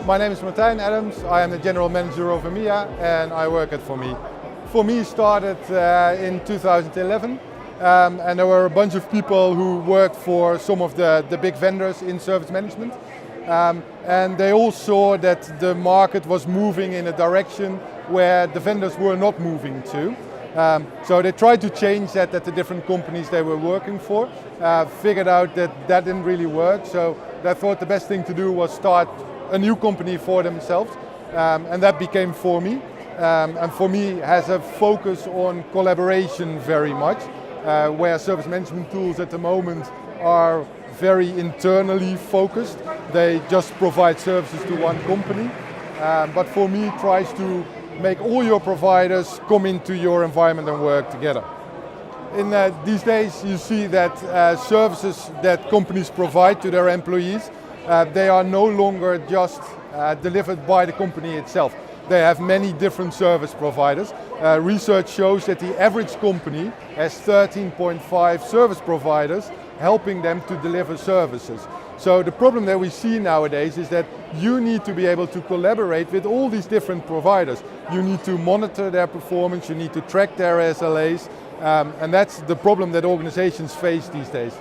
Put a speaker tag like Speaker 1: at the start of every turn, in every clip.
Speaker 1: My name is Martijn Adams. I am the General Manager of EMEA and I work at For.me. For.me started in 2011 and there were a bunch of people who worked for some of the big vendors in service management. And they all saw that the market was moving in a direction where the vendors were not moving to. So they tried to change that at the different companies they were working for, figured out that that didn't really work, so they thought the best thing to do was start a new company for themselves, and that became For.me. And For.me has a focus on collaboration very much, where service management tools at the moment are very internally focused. They just provide services to one company, but For.me tries to make all your providers come into your environment and work together. In these days you see that services that companies provide to their employees, they are no longer just delivered by the company itself. They have many different service providers. Research shows that the average company has 13.5 service providers helping them to deliver services. So the problem that we see nowadays is that you need to be able to collaborate with all these different providers. You need to monitor their performance, you need to track their SLAs, and that's the problem that organizations face these days.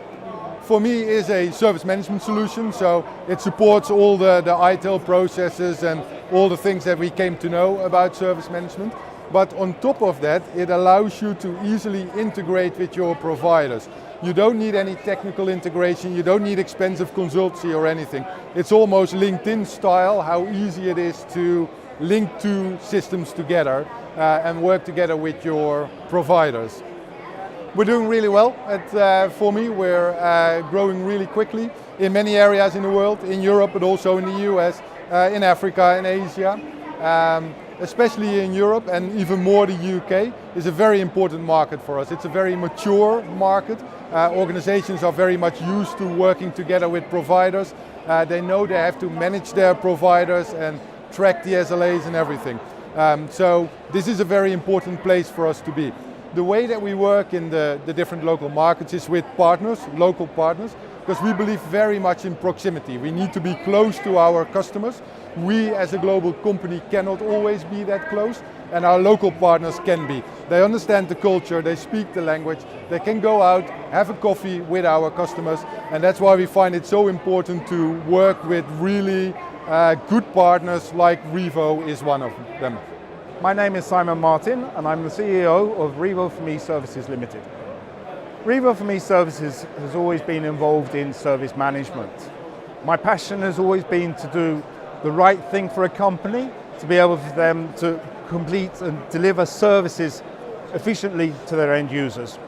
Speaker 1: For.me is a service management solution, so it supports all the ITIL processes and all the things that we came to know about service management. But on top of that, it allows you to easily integrate with your providers. You don't need any technical integration, you don't need expensive consultancy or anything. It's almost LinkedIn style, how easy it is to link two systems together and work together with your providers. We're doing really well at For.me. We're growing really quickly in many areas in the world, in Europe, but also in the US, in Africa, in Asia. Especially in Europe and even more the UK is a very important market for us. It's a very mature market. Organizations are very much used to working together with providers. They know they have to manage their providers and track the SLAs and everything. So this is a very important place for us to be. The way that we work in the different local markets is with partners, local partners, because we believe very much in proximity. We need to be close to our customers. We as a global company cannot always be that close, and our local partners can be. They understand the culture, they speak the language, they can go out, have a coffee with our customers, and that's why we find it so important to work with really good partners like Revo is one of them.
Speaker 2: My name is Simon Martin and I'm the CEO of Revo For.me Services Limited. Revo For.me Services has always been involved in service management. My passion has always been to do the right thing for a company, to be able for them to complete and deliver services efficiently to their end users.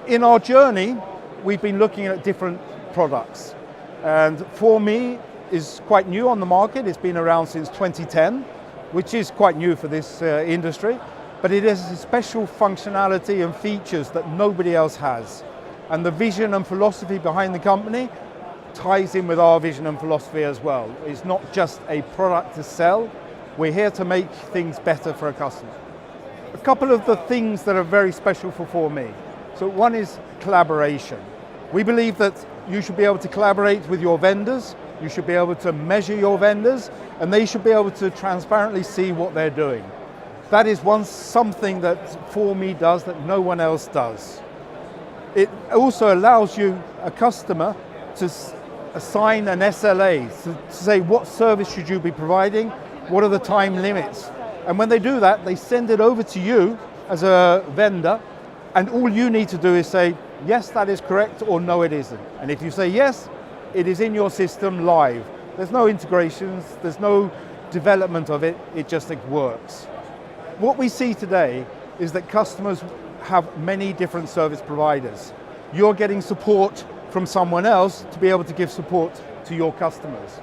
Speaker 2: In our journey, we've been looking at different products, and For.me is quite new on the market. It's been around since 2010, which is quite new for this industry, but it has a special functionality and features that nobody else has. And the vision and philosophy behind the company ties in with our vision and philosophy as well. It's not just a product to sell, we're here to make things better for a customer. A couple of the things that are very special for For.me. So one is collaboration. We believe that you should be able to collaborate with your vendors, you should be able to measure your vendors, and they should be able to transparently see what they're doing. That is something that For.me does that no one else does. It also allows you, a customer, to assign an SLA, to say what service should you be providing, what are the time limits. And when they do that, they send it over to you as a vendor, and all you need to do is say, yes, that is correct, or no, it isn't. And if you say yes, it is in your system live. There's no integrations, there's no development of it, it just works. What we see today is that customers have many different service providers. You're getting support from someone else to be able to give support to your customers.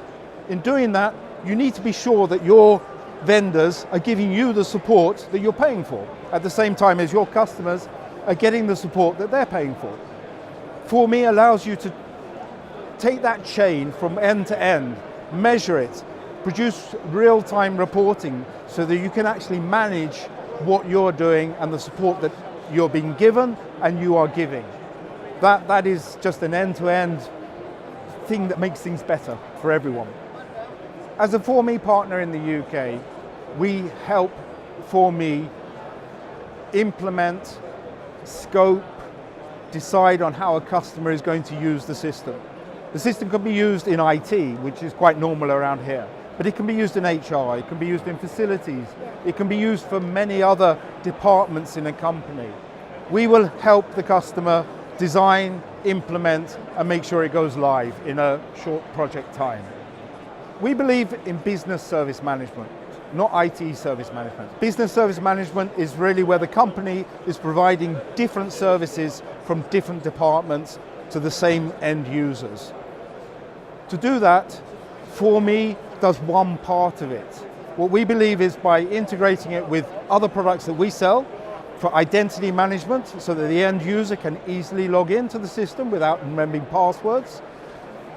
Speaker 2: In doing that, you need to be sure that your vendors are giving you the support that you're paying for, at the same time as your customers are getting the support that they're paying for. For.me allows you to take that chain from end to end, measure it, produce real-time reporting so that you can actually manage what you're doing and the support that you're being given and you are giving. That is just an end-to-end thing that makes things better for everyone. As a 4Me partner in the UK, we help 4Me implement, scope, decide on how a customer is going to use the system. The system can be used in IT, which is quite normal around here, but it can be used in HR, it can be used in facilities, it can be used for many other departments in a company. We will help the customer design, implement, and make sure it goes live in a short project time. We believe in business service management, not IT service management. Business service management is really where the company is providing different services from different departments to the same end users. To do that, 4Me does one part of it. What we believe is by integrating it with other products that we sell for identity management so that the end user can easily log into the system without remembering passwords,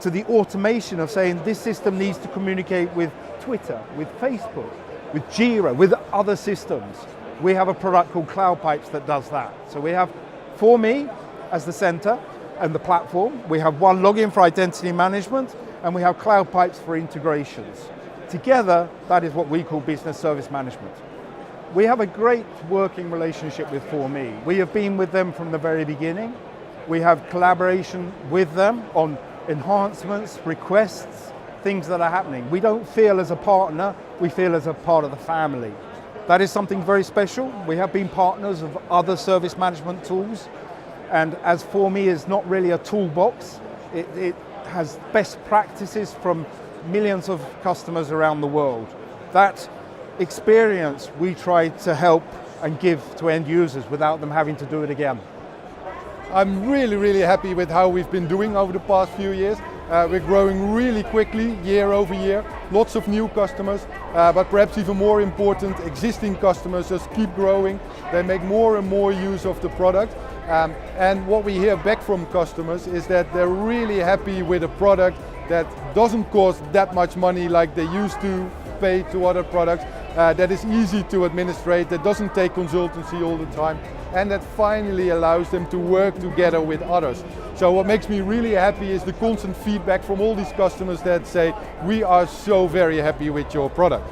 Speaker 2: to the automation of saying this system needs to communicate with Twitter, with Facebook, with Jira, with other systems. We have a product called Cloud Pipes that does that. So we have 4Me as the center and the platform. We have one login for identity management, and we have Cloud Pipes for integrations. Together, that is what we call business service management. We have a great working relationship with 4Me. We have been with them from the very beginning. We have collaboration with them on enhancements, requests, things that are happening. We don't feel as a partner, we feel as a part of the family. That is something very special. We have been partners of other service management tools, and as 4Me is not really a toolbox, it has best practices from millions of customers around the world. That experience we try to help and give to end users without them having to do it again.
Speaker 1: I'm really happy with how we've been doing over the past few years. We're growing really quickly, year over year. Lots of new customers, but perhaps even more important, existing customers just keep growing. They make more and more use of the product. And what we hear back from customers is that they're really happy with a product that doesn't cost that much money like they used to pay to other products, that is easy to administrate, that doesn't take consultancy all the time, and that finally allows them to work together with others. So what makes me really happy is the constant feedback from all these customers that say, we are so very happy with your product.